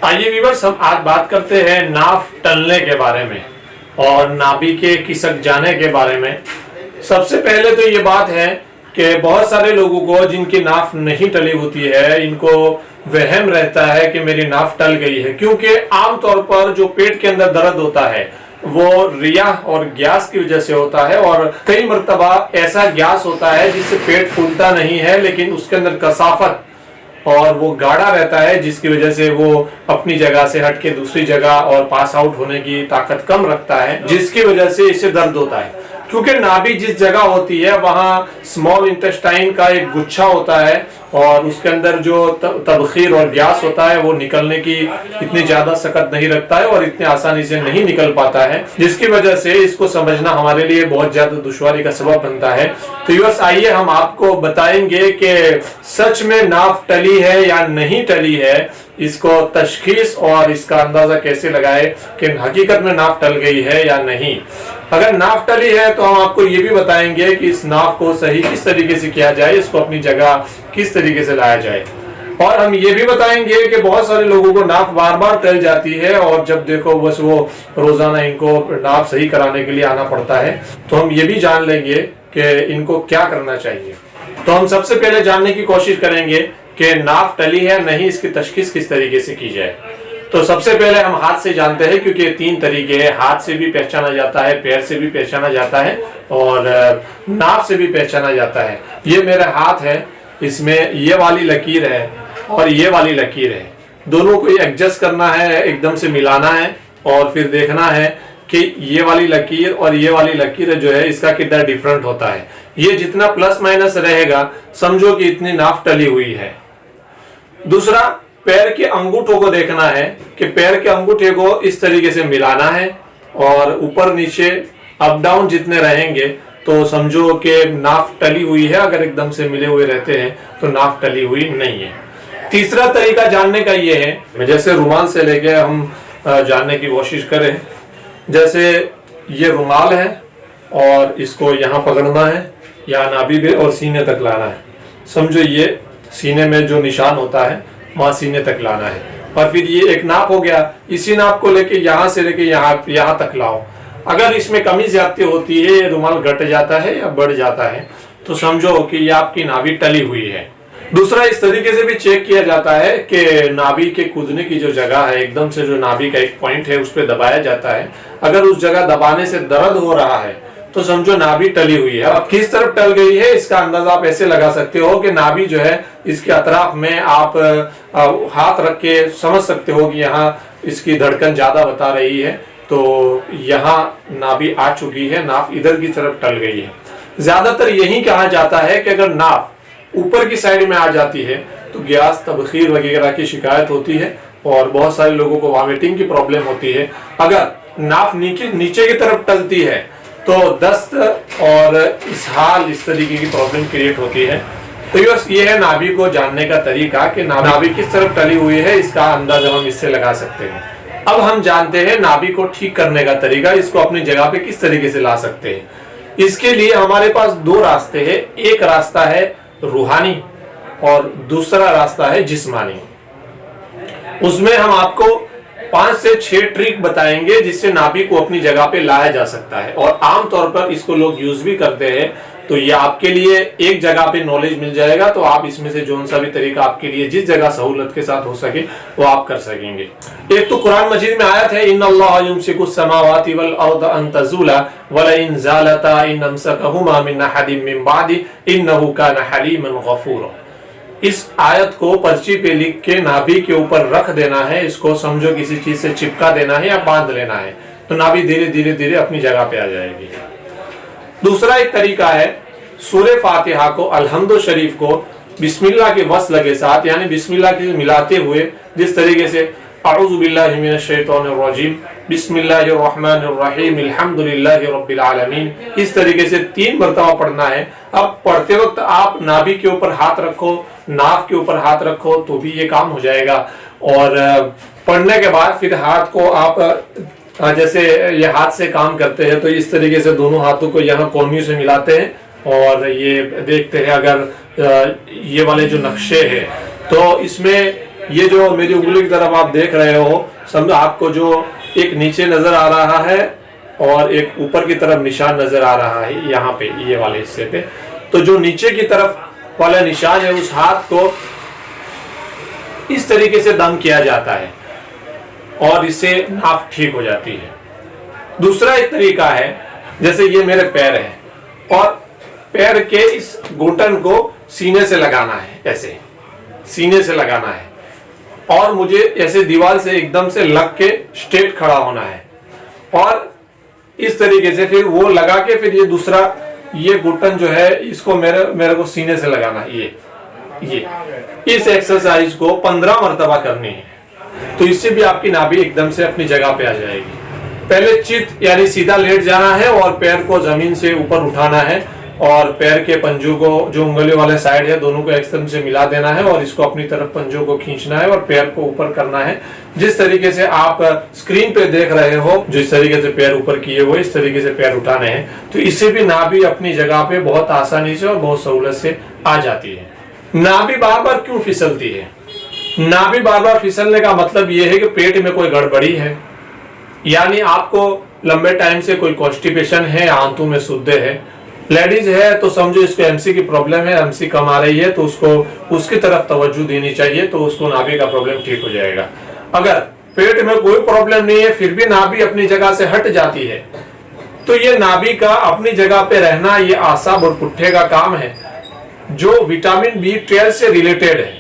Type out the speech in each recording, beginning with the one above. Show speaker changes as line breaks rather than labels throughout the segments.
आइए व्यूअर्स, हम आज बात करते हैं नाफ टलने के बारे में और नाभि के खिसक जाने के बारे में। सबसे पहले तो ये बात है कि बहुत सारे लोगों को जिनकी नाफ नहीं टली होती है, इनको वहम रहता है कि मेरी नाफ टल गई है, क्योंकि आमतौर पर जो पेट के अंदर दर्द होता है वो रिया और गैस की वजह से होता है। और कई मर्तबा ऐसा गैस होता है जिससे पेट फूलता नहीं है, लेकिन उसके अंदर कसाफत और वो गाढ़ा रहता है, जिसकी वजह से वो अपनी जगह से हट के दूसरी जगह और पास आउट होने की ताकत कम रखता है, जिसकी वजह से इसे दर्द होता है। क्योंकि नाभि जिस जगह होती है वहाँ स्मॉल इंटेस्टाइन का एक गुच्छा होता है और उसके अंदर जो तबखीर और गैस होता है वो निकलने की इतनी ज्यादा सकत नहीं रखता है और इतनी आसानी से नहीं निकल पाता है, जिसकी वजह से इसको समझना हमारे लिए बहुत ज्यादा दुश्वारी का सबब बनता है। तो व्यूअर्स, आइए हम आपको बताएंगे कि सच में नाफ टली है या नहीं टली है, इसको तशखीस और इसका अंदाजा कैसे लगाए कि हकीकत में नाफ टल गई है या नहीं। अगर नाफ टली है तो हम आपको ये भी बताएंगे कि इस नाफ को सही किस तरीके से किया जाए, इसको अपनी जगह किस तरीके से लाया जाए। और हम ये भी बताएंगे कि बहुत सारे लोगों को नाफ बार बार टल जाती है और जब देखो बस वो रोजाना इनको नाफ सही कराने के लिए आना पड़ता है। तो हम ये भी जान लेंगे कि इनको क्या करना चाहिए। तो हम सबसे पहले जानने की कोशिश करेंगे कि नाफ टली है नहीं, इसकी तशखीस किस तरीके से की जाए। तो सबसे पहले हम हाथ से जानते हैं, क्योंकि 3 तरीके हैं। हाथ से भी पहचाना जाता है, पैर से भी पहचाना जाता है और नाक से भी पहचाना जाता है। ये मेरा हाथ है, इसमें ये वाली लकीर है और ये वाली लकीर है, दोनों को एडजस्ट करना है, एकदम से मिलाना है और फिर देखना है कि ये वाली लकीर और ये वाली लकीर जो है इसका कितना डिफरेंट होता है। ये जितना प्लस माइनस रहेगा समझो कि इतनी नाफ टली हुई है। दूसरा, पैर के अंगूठों को देखना है कि पैर के अंगूठे को इस तरीके से मिलाना है और ऊपर नीचे अप डाउन जितने रहेंगे तो समझो कि नाफ टली हुई है। अगर एकदम से मिले हुए रहते हैं तो नाफ टली हुई नहीं है। तीसरा तरीका जानने का ये है, जैसे रुमाल से लेके हम जानने की कोशिश करें। जैसे ये रुमाल है और इसको यहाँ पकड़ना है, यहाँ नाभि पे और सीने तक लाना है। समझो ये सीने में जो निशान होता है वहां सीने तक लाना है और फिर ये एक नाप हो गया। इसी नाप को लेके यहाँ से लेके यहाँ तक लाओ। अगर इसमें कमी ज्यादती होती है, रुमाल घट जाता है या बढ़ जाता है, तो समझो कि ये आपकी नाभि टली हुई है। दूसरा, इस तरीके से भी चेक किया जाता है कि नाभि के कूदने की जो जगह है, एकदम से जो नाभि का एक पॉइंट है उस पर दबाया जाता है। अगर उस जगह दबाने से दर्द हो रहा है तो समझो नाभि टली हुई है। अब किस तरफ टल गई है इसका अंदाजा आप ऐसे लगा सकते हो कि नाभि जो है इसके अतराफ में आप हाथ रख के समझ सकते हो कि यहाँ इसकी धड़कन ज्यादा बता रही है, तो यहाँ नाभि आ चुकी है, नाफ इधर की तरफ टल गई है। ज्यादातर यही कहा जाता है कि अगर नाफ ऊपर की साइड में आ जाती है तो गैस, तबखीर वगैरह की शिकायत होती है और बहुत सारे लोगों को वॉमिटिंग की प्रॉब्लम होती है। अगर नाफ नीचे की तरफ टलती है तो दस्त और इसहाल, इस तरीके की प्रॉब्लम क्रिएट होती है। तो ये है नाभि को जानने का तरीका कि नाभि किस तरफ टली हुई है, इसका अंदाजा हम इससे लगा सकते हैं। अब हम जानते हैं नाभि को ठीक करने का तरीका, इसको अपनी जगह पे किस तरीके से ला सकते हैं। इसके लिए हमारे पास 2 रास्ते हैं। एक रास्ता है रूहानी और दूसरा रास्ता है जिस्मानी। उसमें हम आपको 5 से 6 ट्रिक बताएंगे जिससे नाभि को अपनी जगह पे लाया जा सकता है और आमतौर पर इसको लोग यूज भी करते हैं। तो ये आपके लिए एक जगह पे नॉलेज मिल जाएगा, तो आप इसमें से जो सा भी तरीका आपके लिए जिस जगह सहूलत के साथ हो सके वो आप कर सकेंगे। एक तो कुरान मजीद में आयत है, इन्नल्लाह युमसिकुस समावाति वल अर्द अन तज़ूला वलइन ज़ालता इन अमसकहुमा मिन अहदिन मिन बादी इन्नहु कान हलीमन गफूरा। इस आयत को पर्ची पे लिख के नाभि के ऊपर रख देना है। इसको समझो किसी चीज से चिपका देना है या बांध लेना है, तो नाभि धीरे धीरे धीरे अपनी जगह पे आ जाएगी। दूसरा एक तरीका है, सूरे फातिहा को, अल्हम्दु शरीफ को बिस्मिल्लाह के वस्ल के साथ, यानी बिस्मिल्लाह के मिलाते हुए, जिस तरीके से अऊज़ु बिल्लाहि मिनश शैतानिर रजीम, बिस्मिल्लाहिर रहमानिर रहीम, अल्हम्दुलिल्लाहि रब्बिल आलमीन, इस तरीके से 3 मरतबा पढ़ना है। अब पढ़ते वक्त आप नाभि के ऊपर हाथ रखो, नाक के ऊपर हाथ रखो तो भी ये काम हो जाएगा। और पढ़ने के बाद फिर हाथ को आप जैसे ये हाथ से काम करते हैं तो इस तरीके से दोनों हाथों को यहाँ कोहनियों से मिलाते हैं और ये देखते हैं। अगर ये वाले जो नक्शे हैं तो इसमें ये जो मेरी उंगली की तरफ आप देख रहे हो, समझो आपको जो एक नीचे नजर आ रहा है और एक ऊपर की तरफ निशान नजर आ रहा है यहाँ पे, ये वाले हिस्से पे। तो जो नीचे की तरफ वाला निशान है, उस हाथ को इस तरीके से दम किया जाता है और इससे नाफ ठीक हो जाती है। दूसरा एक तरीका है, जैसे ये मेरे पैर है और पैर के इस घुटन को सीने से लगाना है, ऐसे सीने से लगाना है और मुझे ऐसे दीवार से एकदम से लग के स्ट्रेट खड़ा होना है और इस तरीके से फिर वो लगा के फिर ये दूसरा ये घुटन जो है इसको मेरे को सीने से लगाना है। ये इस एक्सरसाइज को 15 मरतबा करनी है, तो इससे भी आपकी नाभि एकदम से अपनी जगह पे आ जाएगी। पहले चित यानी सीधा लेट जाना है और पैर को जमीन से ऊपर उठाना है और पैर के पंजों को जो उंगली वाले साइड है दोनों को एकदम से मिला देना है और इसको अपनी तरफ पंजों को खींचना है और पैर को ऊपर करना है। जिस तरीके से आप स्क्रीन पे देख रहे हो, जिस तरीके से पैर ऊपर किए हुए इस तरीके से पैर उठाने हैं, तो इससे भी नाभि अपनी जगह पे बहुत आसानी से और बहुत सहूलत से आ जाती है। नाभि बार बार क्यों फिसलती है? नाभि बार बार फिसलने का मतलब यह है कि पेट में कोई गड़बड़ी है, यानी आपको लंबे टाइम से कोई कॉन्स्टिपेशन है, आंतों में सुद्दे है। लेडीज है तो समझो इसको एमसी की प्रॉब्लम है, एमसी कम आ रही है तो उसको उसकी तरफ तवज्जो देनी चाहिए, तो उसको नाभि का प्रॉब्लम ठीक हो जाएगा। अगर पेट में कोई प्रॉब्लम नहीं है फिर भी नाभि अपनी जगह से हट जाती है, तो ये नाभि का अपनी जगह पे रहना ये आसाब और पुट्ठे का काम है जो विटामिन B12 से रिलेटेड है।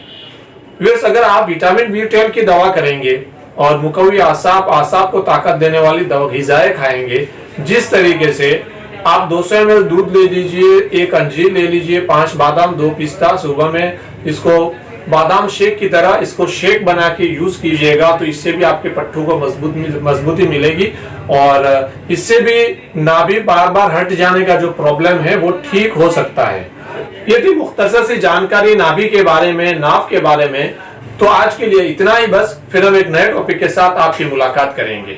व्यूअर्स, अगर आप विटामिन B12 की दवा करेंगे और मुकव्वी आसाब को ताकत देने वाली दवा ग़िज़ाएं खाएंगे, जिस तरीके से आप 200 ml दूध ले लीजिए, 1 अंजीर ले लीजिए, 5 बादाम, 2 पिस्ता, सुबह में इसको बादाम शेक की तरह इसको शेक बना के यूज कीजिएगा, तो इससे भी आपके पट्टों को मजबूती मिलेगी और इससे भी नाभि बार बार हट जाने का जो प्रॉब्लम है वो ठीक हो सकता है। ये थी मुख्तसर सी जानकारी नाभि के बारे में, नाफ के बारे में। तो आज के लिए इतना ही बस, फिर हम एक नए टॉपिक के साथ आपकी मुलाकात करेंगे।